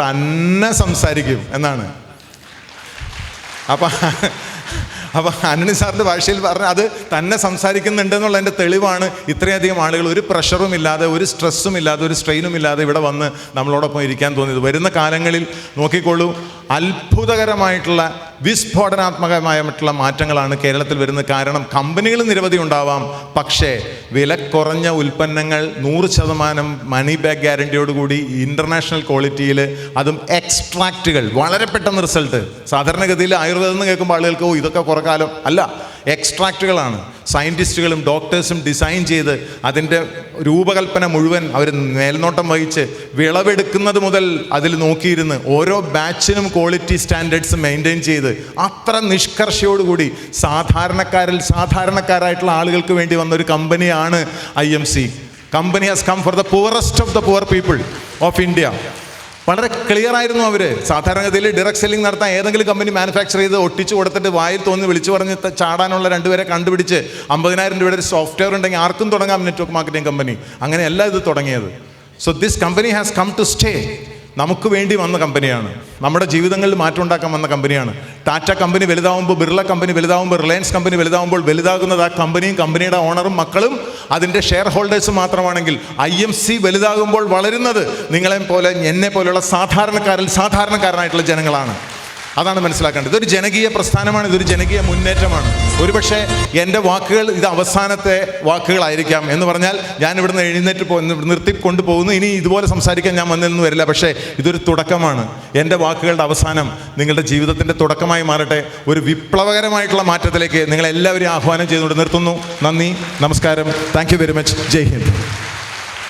തന്നെ സംസാരിക്കും എന്നാണ്. അപ്പം ആന്റണി സാറിൻ്റെ ഭാഷയിൽ പറഞ്ഞാൽ അത് തന്നെ സംസാരിക്കുന്നുണ്ടെന്നുള്ളതിൻ്റെ തെളിവാണ് ഇത്രയധികം ആളുകൾ ഒരു പ്രഷറും ഇല്ലാതെ, ഒരു സ്ട്രെസ്സും ഇല്ലാതെ, ഒരു സ്ട്രെയിനും ഇല്ലാതെ ഇവിടെ വന്ന് നമ്മളോടൊപ്പം ഇരിക്കാൻ തോന്നിയത്. വരുന്ന കാലങ്ങളിൽ നോക്കിക്കോളൂ, അത്ഭുതകരമായിട്ടുള്ള വിസ്ഫോടനാത്മകമായിട്ടുള്ള മാറ്റങ്ങളാണ് കേരളത്തിൽ വരുന്നത്. കാരണം കമ്പനികൾ നിരവധി ഉണ്ടാവാം, പക്ഷേ വില കുറഞ്ഞ ഉൽപ്പന്നങ്ങൾ 100% മണി ബാക്ക് ഗ്യാരണ്ടിയോടുകൂടി ഇൻ്റർനാഷണൽ ക്വാളിറ്റിയിൽ, അതും എക്സ്ട്രാക്റ്റുകൾ, വളരെ പെട്ടെന്ന് റിസൾട്ട്. സാധാരണഗതിയിൽ ആയുർവേദം എന്ന് കേൾക്കുമ്പോൾ ആളുകൾക്ക് ഇതൊക്കെ കുറേ കാലം അല്ല, എക്സ്ട്രാക്റ്റുകളാണ്. സയൻറ്റിസ്റ്റുകളും ഡോക്ടേഴ്സും ഡിസൈൻ ചെയ്ത് അതിൻ്റെ രൂപകൽപ്പന മുഴുവൻ അവർ മേൽനോട്ടം വഹിച്ച് വിളവെടുക്കുന്നത് മുതൽ അതിൽ നോക്കിയിരുന്ന് ഓരോ ബാച്ചിനും ക്വാളിറ്റി സ്റ്റാൻഡേർഡ്സ് മെയിൻറ്റെയിൻ ചെയ്ത് അത്ര നിഷ്കർഷയോടുകൂടി സാധാരണക്കാരായിട്ടുള്ള ആളുകൾക്ക് വേണ്ടി വന്നൊരു കമ്പനിയാണ് IMC. Company has come for the poorest of the poor people of India. വളരെ ക്ലിയർ ആയിരുന്നു അവർ. സാധാരണഗതിയിൽ ഡയറക്റ്റ് സെല്ലിംഗ് നടത്താൻ ഏതെങ്കിലും കമ്പനി മാനുഫാക്ചർ ചെയ്ത് ഒട്ടിച്ച് കൊടുത്തിട്ട് വായിൽ തോന്നി വിളിച്ചു പറഞ്ഞ് ചാടാനുള്ള 2 പേരെ കണ്ടുപിടിച്ച് 50,000 രൂപയുടെ ഒരു സോഫ്റ്റ്വെയർ ഉണ്ടെങ്കിൽ ആർക്കും തുടങ്ങാം നെറ്റ്വർക്ക് മാർക്കറ്റിംഗ് കമ്പനി. അങ്ങനെയല്ല ഇത് തുടങ്ങിയത്. So this company has come to stay. നമുക്ക് വേണ്ടി വന്ന കമ്പനിയാണ്. നമ്മുടെ ജീവിതങ്ങളിൽ മാറ്റം ഉണ്ടാക്കാൻ വന്ന കമ്പനിയാണ്. ടാറ്റ കമ്പനി വലുതാവുമ്പോൾ, ബിർള കമ്പനി വലുതാവുമ്പോൾ, റിലയൻസ് കമ്പനി വലുതാവുമ്പോൾ വലുതാകുന്നത് ആ കമ്പനിയും കമ്പനിയുടെ ഓണറും മക്കളും അതിൻ്റെ ഷെയർ ഹോൾഡേഴ്സും മാത്രമാണെങ്കിൽ IMC വലുതാകുമ്പോൾ വളരുന്നത് നിങ്ങളെ പോലെ എന്നെ പോലെയുള്ള സാധാരണക്കാരനായിട്ടുള്ള ജനങ്ങളാണ്. അതാണ് മനസ്സിലാക്കേണ്ടത്. ഇതൊരു ജനകീയ പ്രസ്ഥാനമാണ്, ഇതൊരു ജനകീയ മുന്നേറ്റമാണ്. ഒരുപക്ഷെ എൻ്റെ വാക്കുകൾ ഇത് അവസാനത്തെ വാക്കുകളായിരിക്കാം എന്ന് പറഞ്ഞാൽ ഞാൻ ഇവിടുന്ന് എഴുന്നേറ്റ് നിർത്തി കൊണ്ടുപോകുന്നു. ഇനി ഇതുപോലെ സംസാരിക്കാൻ ഞാൻ വന്നിരുന്നു വരില്ല. പക്ഷേ ഇതൊരു തുടക്കമാണ്. എൻ്റെ വാക്കുകളുടെ അവസാനം നിങ്ങളുടെ ജീവിതത്തിൻ്റെ തുടക്കമായി മാറട്ടെ. ഒരു വിപ്ലവകരമായിട്ടുള്ള മാറ്റത്തിലേക്ക് നിങ്ങളെല്ലാവരെയും ആഹ്വാനം ചെയ്തുകൊണ്ട് നിർത്തുന്നു. നന്ദി, നമസ്കാരം. Thank you very much. Jai Hind.